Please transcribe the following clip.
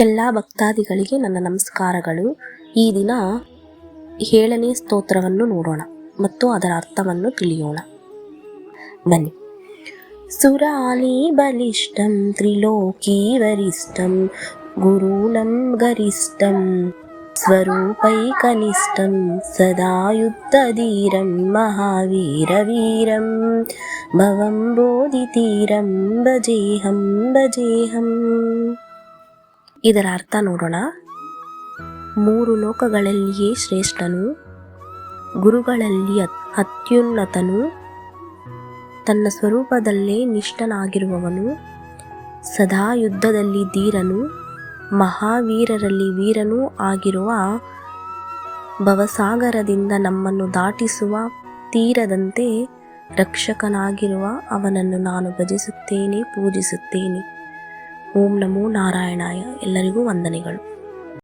ಎಲ್ಲ ಭಕ್ತಾದಿಗಳಿಗೆ ನನ್ನ ನಮಸ್ಕಾರಗಳು. ಈ ದಿನ 7ನೇ ಸ್ತೋತ್ರವನ್ನು ನೋಡೋಣ ಮತ್ತು ಅದರ ಅರ್ಥವನ್ನು ತಿಳಿಯೋಣ. ಬನ್ನಿ. ಸುರಾಲಿ ಬಲಿಷ್ಠಂ ತ್ರಿಲೋಕಿ ವರಿಷ್ಠಂ ಗುರುಣಂ ಗರಿಷ್ಠಂ ಸ್ವರೂಪೈಕನಿಷ್ಠಂ ಸದಾ ಯುದ್ಧಧೀರಂ ಮಹಾವೀರವೀರಂ ಭವಂ ಬೋಧಿತೀರಂ ಭಜೇಹಂ ಭಜೇಹಂ. ಇದರ ಅರ್ಥ ನೋಡೋಣ. 3 ಲೋಕಗಳಲ್ಲಿಯೇ ಶ್ರೇಷ್ಠನು, ಗುರುಗಳಲ್ಲಿ ಅತ್ಯುನ್ನತನು, ತನ್ನ ಸ್ವರೂಪದಲ್ಲೇ ನಿಷ್ಠನಾಗಿರುವವನು, ಸದಾ ಯುದ್ಧದಲ್ಲಿ ಧೀರನು, ಮಹಾವೀರರಲ್ಲಿ ವೀರನೂ ಆಗಿರುವ, ಭವಸಾಗರದಿಂದ ನಮ್ಮನ್ನು ದಾಟಿಸುವ ತೀರದಂತೆ ರಕ್ಷಕನಾಗಿರುವ ಅವನನ್ನು ನಾನು ಭಜಿಸುತ್ತೇನೆ, ಪೂಜಿಸುತ್ತೇನೆ. ಓಂ ನಮೋ ನಾರಾಯಣಾಯ. ಎಲ್ಲರಿಗೂ ವಂದನೆಗಳು.